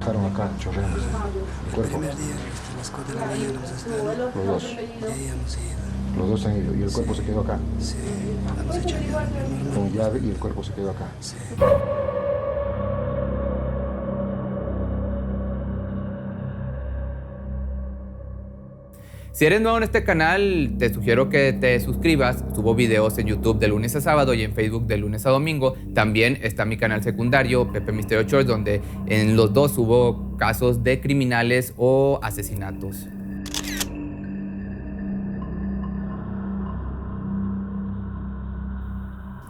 sacaron acá, chorreando el cuerpo. Primer día que a las 4 de la mañana nos estaban. Los dos. Ya hemos ido. Los dos han ido y el cuerpo se quedó acá. Sí, vamos a echar llave. Con llave y el cuerpo se quedó acá. Sí. Si eres nuevo en este canal, te sugiero que te suscribas. Subo videos en YouTube de lunes a sábado y en Facebook de lunes a domingo. También está mi canal secundario, Pepe Misterio Shorts, donde en los dos subo casos de criminales o asesinatos.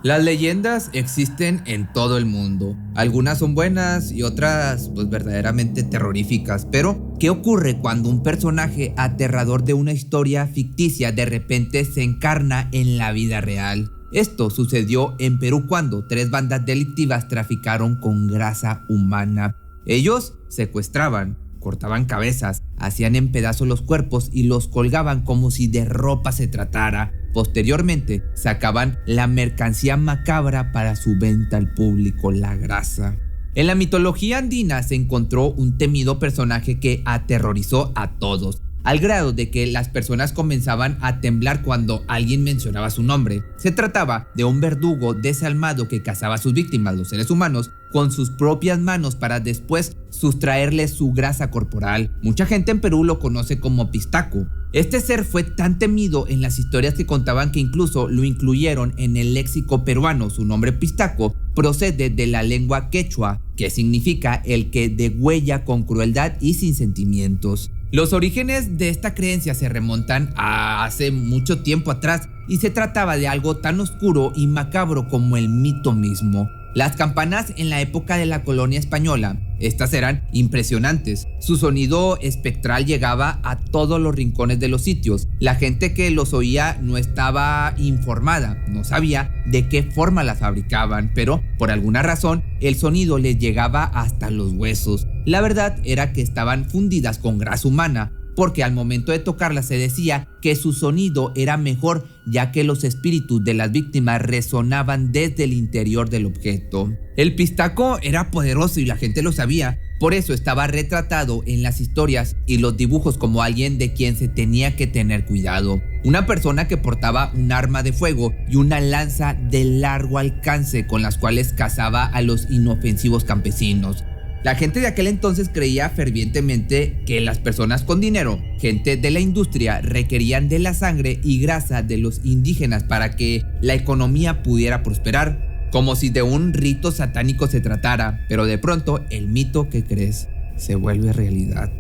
Las leyendas existen en todo el mundo. Algunas son buenas y otras pues verdaderamente terroríficas. Pero, ¿qué ocurre cuando un personaje aterrador de una historia ficticia de repente se encarna en la vida real? Esto sucedió en Perú cuando 3 bandas delictivas traficaron con grasa humana. Ellos secuestraban, cortaban cabezas, hacían en pedazos los cuerpos y los colgaban como si de ropa se tratara. Posteriormente, sacaban la mercancía macabra para su venta al público, la grasa. En la mitología andina se encontró un temido personaje que aterrorizó a todos, al grado de que las personas comenzaban a temblar cuando alguien mencionaba su nombre. Se trataba de un verdugo desalmado que cazaba a sus víctimas, los seres humanos, con sus propias manos para después sustraerles su grasa corporal. Mucha gente en Perú lo conoce como pistaco. Este ser fue tan temido en las historias que contaban que incluso lo incluyeron en el léxico peruano. Su nombre pistaco procede de la lengua quechua, que significa el que degüella con crueldad y sin sentimientos. Los orígenes de esta creencia se remontan a hace mucho tiempo atrás y se trataba de algo tan oscuro y macabro como el mito mismo. Las campanas en la época de la colonia española, estas eran impresionantes. Su sonido espectral llegaba a todos los rincones de los sitios. La gente que los oía no estaba informada, no sabía de qué forma las fabricaban, pero por alguna razón el sonido les llegaba hasta los huesos. La verdad era que estaban fundidas con grasa humana, porque al momento de tocarlas se decía que su sonido era mejor, ya que los espíritus de las víctimas resonaban desde el interior del objeto. El pistaco era poderoso y la gente lo sabía, por eso estaba retratado en las historias y los dibujos como alguien de quien se tenía que tener cuidado. Una persona que portaba un arma de fuego y una lanza de largo alcance con las cuales cazaba a los inofensivos campesinos. La gente de aquel entonces creía fervientemente que las personas con dinero, gente de la industria, requerían de la sangre y grasa de los indígenas para que la economía pudiera prosperar, como si de un rito satánico se tratara. Pero de pronto el mito que crees se vuelve realidad.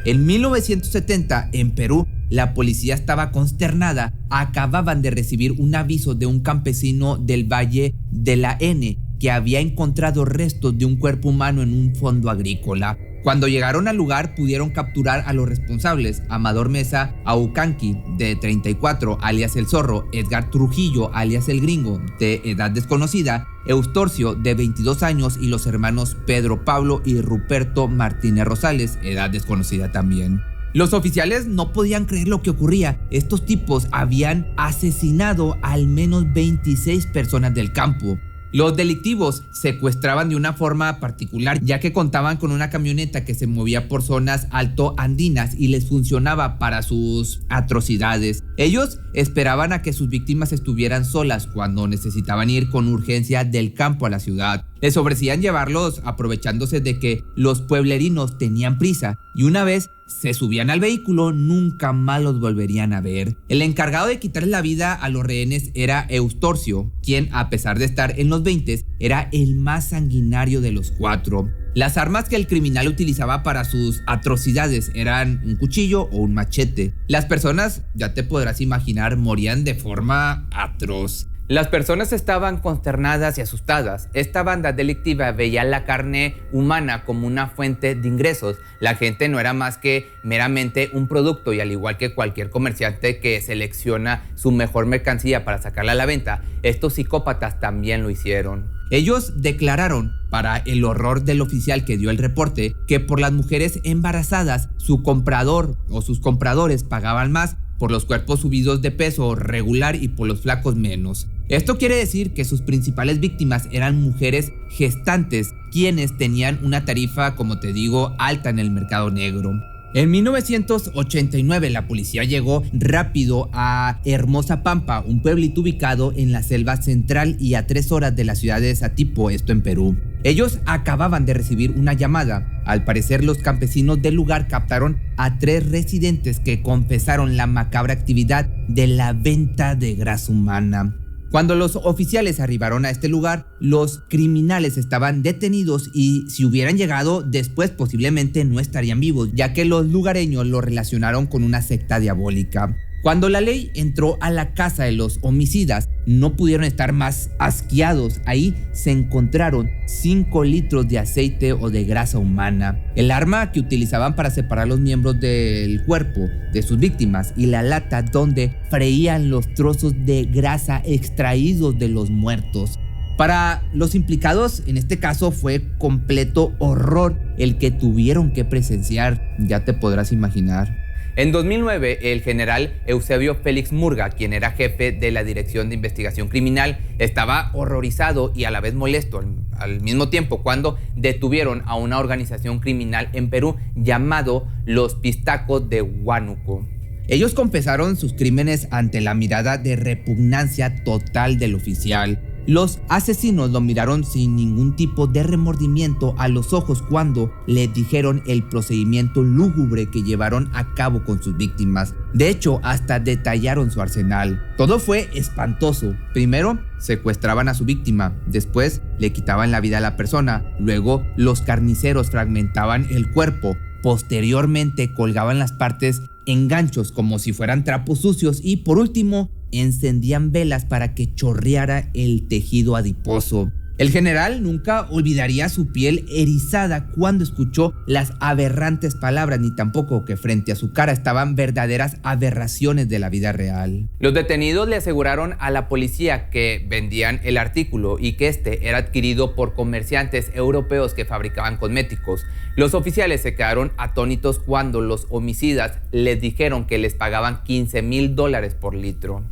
En 1970, en Perú, la policía estaba consternada. Acababan de recibir un aviso de un campesino del Valle de la N que había encontrado restos de un cuerpo humano en un fondo agrícola. Cuando llegaron al lugar pudieron capturar a los responsables: Amador Mesa Aucanqui, de 34, alias El Zorro; Edgar Trujillo, alias El Gringo, de edad desconocida; Eustorcio, de 22 años, y los hermanos Pedro Pablo y Ruperto Martínez Rosales, edad desconocida también. Los oficiales no podían creer lo que ocurría. Estos tipos habían asesinado al menos 26 personas del campo. Los delictivos secuestraban de una forma particular, ya que contaban con una camioneta que se movía por zonas altoandinas y les funcionaba para sus atrocidades. Ellos esperaban a que sus víctimas estuvieran solas cuando necesitaban ir con urgencia del campo a la ciudad. Les ofrecían llevarlos aprovechándose de que los pueblerinos tenían prisa, y una vez se subían al vehículo nunca más los volverían a ver. El encargado de quitarle la vida a los rehenes era Eustorcio, quien, a pesar de estar en los 20, era el más sanguinario de los 4. Las armas que el criminal utilizaba para sus atrocidades eran un cuchillo o un machete. Las personas, ya te podrás imaginar, morían de forma atroz. Las personas estaban consternadas y asustadas. Esta banda delictiva veía la carne humana como una fuente de ingresos. La gente no era más que meramente un producto, y al igual que cualquier comerciante que selecciona su mejor mercancía para sacarla a la venta, estos psicópatas también lo hicieron. Ellos declararon, para el horror del oficial que dio el reporte, que por las mujeres embarazadas su comprador o sus compradores pagaban más, por los cuerpos subidos de peso regular y por los flacos menos. Esto quiere decir que sus principales víctimas eran mujeres gestantes, quienes tenían una tarifa, como te digo, alta en el mercado negro. En 1989 la policía llegó rápido a Hermosa Pampa, un pueblito ubicado en la selva central y a 3 horas de la ciudad de Satipo, esto en Perú. Ellos acababan de recibir una llamada. Al parecer los campesinos del lugar captaron a 3 residentes que confesaron la macabra actividad de la venta de grasa humana. Cuando los oficiales arribaron a este lugar, los criminales estaban detenidos y si hubieran llegado después posiblemente no estarían vivos, ya que los lugareños lo relacionaron con una secta diabólica. Cuando la ley entró a la casa de los homicidas, no pudieron estar más asqueados. Ahí se encontraron 5 litros de aceite o de grasa humana, el arma que utilizaban para separar los miembros del cuerpo de sus víctimas y la lata donde freían los trozos de grasa extraídos de los muertos. Para los implicados, en este caso, fue completo horror el que tuvieron que presenciar, ya te podrás imaginar. En 2009, el general Eusebio Félix Murga, quien era jefe de la Dirección de Investigación Criminal, estaba horrorizado y a la vez molesto al mismo tiempo cuando detuvieron a una organización criminal en Perú llamado Los Pistacos de Huánuco. Ellos confesaron sus crímenes ante la mirada de repugnancia total del oficial. Los asesinos lo miraron sin ningún tipo de remordimiento a los ojos cuando le dijeron el procedimiento lúgubre que llevaron a cabo con sus víctimas. De hecho, hasta detallaron su arsenal. Todo fue espantoso. Primero, secuestraban a su víctima, después le quitaban la vida a la persona, luego los carniceros fragmentaban el cuerpo, posteriormente colgaban las partes en ganchos como si fueran trapos sucios y por último, encendían velas para que chorreara el tejido adiposo. El general nunca olvidaría su piel erizada cuando escuchó las aberrantes palabras, ni tampoco que frente a su cara estaban verdaderas aberraciones de la vida real. Los detenidos le aseguraron a la policía que vendían el artículo y que este era adquirido por comerciantes europeos que fabricaban cosméticos. Los oficiales se quedaron atónitos cuando los homicidas les dijeron que les pagaban $15,000 por litro.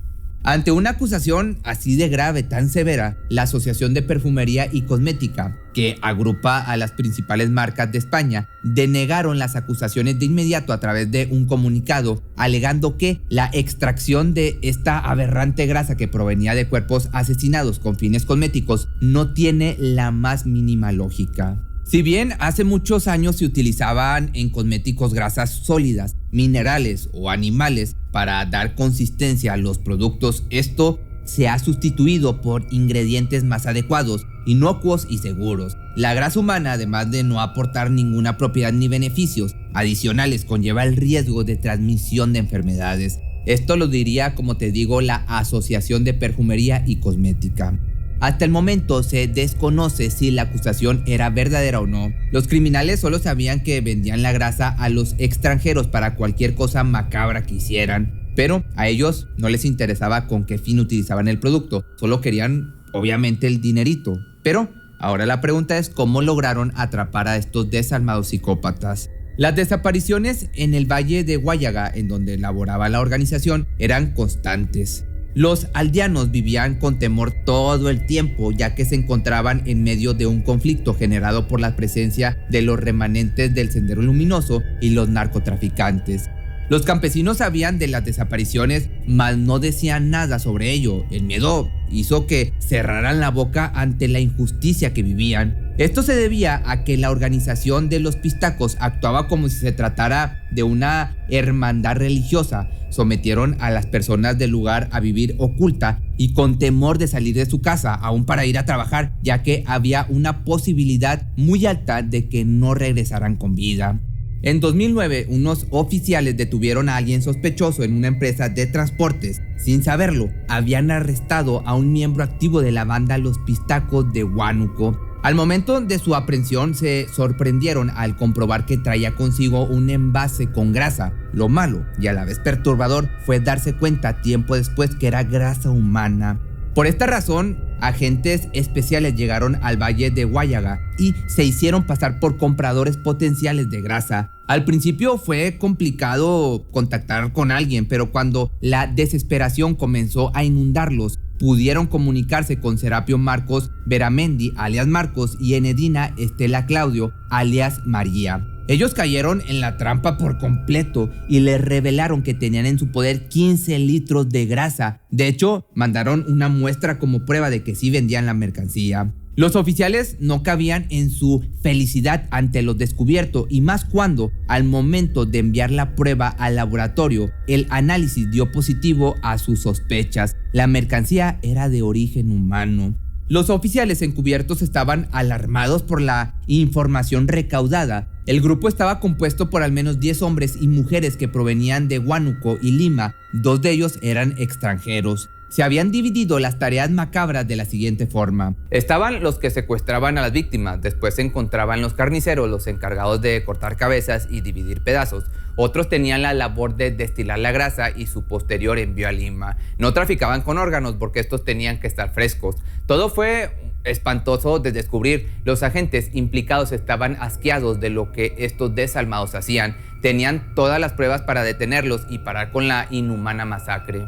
Ante una acusación así de grave, tan severa, la Asociación de Perfumería y Cosmética, que agrupa a las principales marcas de España, denegaron las acusaciones de inmediato a través de un comunicado, alegando que la extracción de esta aberrante grasa que provenía de cuerpos asesinados con fines cosméticos no tiene la más mínima lógica. Si bien hace muchos años se utilizaban en cosméticos grasas sólidas, minerales o animales para dar consistencia a los productos, esto se ha sustituido por ingredientes más adecuados, inocuos y seguros. La grasa humana, además de no aportar ninguna propiedad ni beneficios adicionales, conlleva el riesgo de transmisión de enfermedades. Esto lo diría, como te digo, la Asociación de Perfumería y Cosmética. Hasta el momento se desconoce si la acusación era verdadera o no. Los criminales solo sabían que vendían la grasa a los extranjeros para cualquier cosa macabra que hicieran, pero a ellos no les interesaba con qué fin utilizaban el producto, solo querían obviamente el dinerito. Pero ahora la pregunta es cómo lograron atrapar a estos desalmados psicópatas. Las desapariciones en el Valle de Huallaga, en donde laboraba la organización, eran constantes. Los aldeanos vivían con temor todo el tiempo, ya que se encontraban en medio de un conflicto generado por la presencia de los remanentes del Sendero Luminoso y los narcotraficantes. Los campesinos sabían de las desapariciones, mas no decían nada sobre ello. El miedo hizo que cerraran la boca ante la injusticia que vivían. Esto se debía a que la organización de los pistacos actuaba como si se tratara de una hermandad religiosa. Sometieron a las personas del lugar a vivir oculta y con temor de salir de su casa, aún para ir a trabajar, ya que había una posibilidad muy alta de que no regresaran con vida. En 2009, unos oficiales detuvieron a alguien sospechoso en una empresa de transportes. Sin saberlo, habían arrestado a un miembro activo de la banda Los Pistacos de Huánuco. Al momento de su aprehensión se sorprendieron al comprobar que traía consigo un envase con grasa. Lo malo y a la vez perturbador fue darse cuenta tiempo después que era grasa humana. Por esta razón, agentes especiales llegaron al Valle de Huallaga y se hicieron pasar por compradores potenciales de grasa. Al principio fue complicado contactar con alguien, pero cuando la desesperación comenzó a inundarlos, pudieron comunicarse con Serapio Marcos Beramendi, alias Marcos, y Enedina Estela Claudio, alias María. Ellos cayeron en la trampa por completo y les revelaron que tenían en su poder 15 litros de grasa. De hecho, mandaron una muestra como prueba de que sí vendían la mercancía. Los oficiales no cabían en su felicidad ante lo descubierto, y más cuando, al momento de enviar la prueba al laboratorio, el análisis dio positivo a sus sospechas. La mercancía era de origen humano. Los oficiales encubiertos estaban alarmados por la información recaudada. El grupo estaba compuesto por al menos 10 hombres y mujeres que provenían de Huánuco y Lima. 2 de ellos eran extranjeros. Se habían dividido las tareas macabras de la siguiente forma. Estaban los que secuestraban a las víctimas, después se encontraban los carniceros, los encargados de cortar cabezas y dividir pedazos. Otros tenían la labor de destilar la grasa y su posterior envío a Lima. No traficaban con órganos porque estos tenían que estar frescos. Todo fue espantoso de descubrir. Los agentes implicados estaban asqueados de lo que estos desalmados hacían. Tenían todas las pruebas para detenerlos y parar con la inhumana masacre.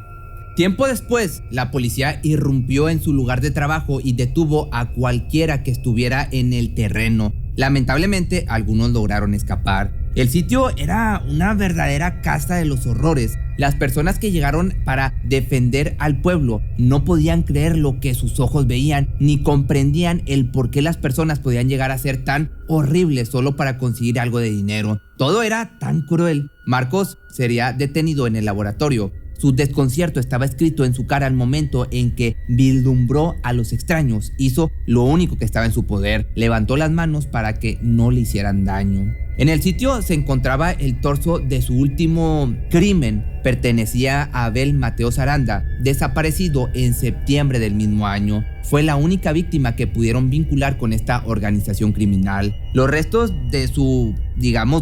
Tiempo después, la policía irrumpió en su lugar de trabajo y detuvo a cualquiera que estuviera en el terreno. Lamentablemente, algunos lograron escapar. El sitio era una verdadera casa de los horrores. Las personas que llegaron para defender al pueblo no podían creer lo que sus ojos veían, ni comprendían el por qué las personas podían llegar a ser tan horribles solo para conseguir algo de dinero. Todo era tan cruel. Marcos sería detenido en el laboratorio. Su desconcierto estaba escrito en su cara al momento en que vislumbró a los extraños. Hizo lo único que estaba en su poder: levantó las manos para que no le hicieran daño. En el sitio se encontraba el torso de su último crimen. Pertenecía a Abel Mateo Aranda, desaparecido en septiembre del mismo año. Fue la única víctima que pudieron vincular con esta organización criminal. Los restos de su,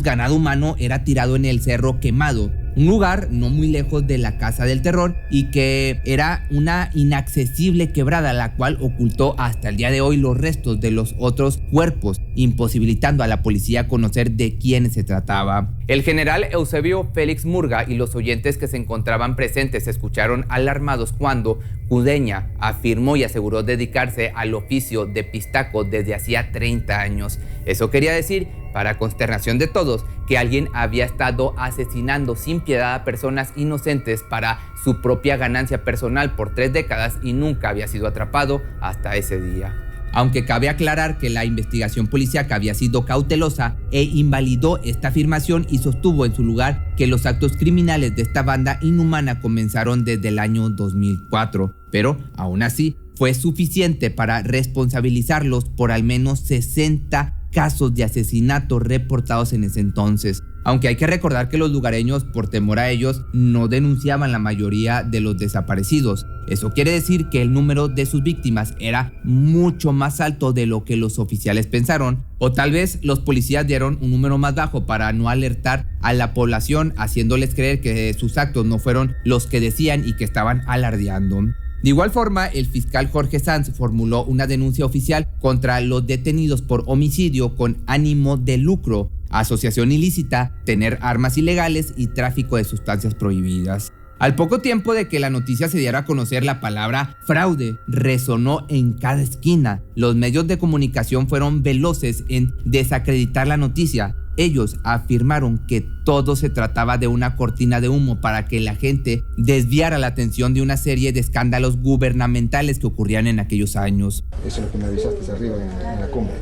ganado humano era tirado en el Cerro Quemado, un lugar no muy lejos de la Casa del Terror, y que era una inaccesible quebrada, la cual ocultó hasta el día de hoy los restos de los otros cuerpos, imposibilitando a la policía conocer de quiénes se trataba. El general Eusebio Félix Murga y los oyentes que se encontraban presentes se escucharon alarmados cuando Cudeña afirmó y aseguró dedicarse al oficio de pistaco desde hacía 30 años. Eso quería decir, para consternación de todos, que alguien había estado asesinando sin piedad a personas inocentes para su propia ganancia personal por 3 décadas y nunca había sido atrapado hasta ese día. Aunque cabe aclarar que la investigación policíaca había sido cautelosa e invalidó esta afirmación y sostuvo en su lugar que los actos criminales de esta banda inhumana comenzaron desde el año 2004, pero aún así fue suficiente para responsabilizarlos por al menos 60 casos de asesinato reportados en ese entonces. Aunque hay que recordar que los lugareños, por temor a ellos, no denunciaban la mayoría de los desaparecidos. Eso quiere decir que el número de sus víctimas era mucho más alto de lo que los oficiales pensaron, o tal vez los policías dieron un número más bajo para no alertar a la población, haciéndoles creer que sus actos no fueron los que decían y que estaban alardeando. De igual forma, el fiscal Jorge Sanz formuló una denuncia oficial contra los detenidos por homicidio con ánimo de lucro, asociación ilícita, tener armas ilegales y tráfico de sustancias prohibidas. Al poco tiempo de que la noticia se diera a conocer, la palabra fraude resonó en cada esquina. Los medios de comunicación fueron veloces en desacreditar la noticia. Ellos afirmaron que todo se trataba de una cortina de humo para que la gente desviara la atención de una serie de escándalos gubernamentales que ocurrían en aquellos años. Eso es lo que me avisaste arriba en la cumbre.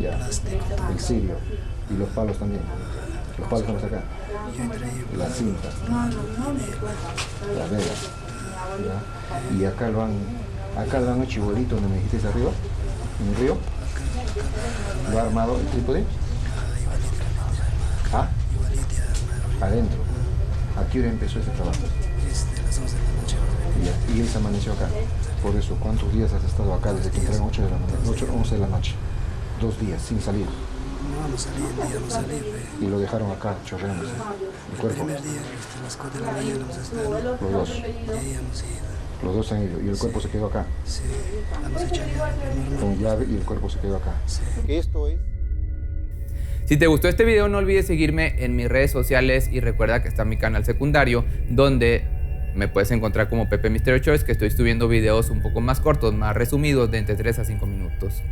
Ya, el cirio y los palos también. Los palos son acá. La cinta, las velas. ¿Ya? Y acá lo han hecho igualito donde me dijiste arriba, en el río. Lo ha armado el trípode. ¿Ah? Adentro. ¿A qué hora empezó ese trabajo? Las 11 de la noche. Ya. Y él se amaneció acá. Por eso, ¿cuántos días has estado acá desde que entraron 11 de la noche? 2 días, sin salir. No salí, el día no salí. Y lo dejaron acá, chorreándose. El cuerpo. El primer día, a las 4 de la mañana nos estaban. Los dos. Y ahí hemos ido. Los dos se han ido. Y el cuerpo se quedó acá. Sí, hemos hecho normal. Con llave y el cuerpo se quedó acá. Sí. Esto es... Si te gustó este video, no olvides seguirme en mis redes sociales y recuerda que está mi canal secundario donde Me puedes encontrar como Pepe Misterio Choice, que estoy subiendo videos un poco más cortos, más resumidos, de entre 3 a 5 minutos.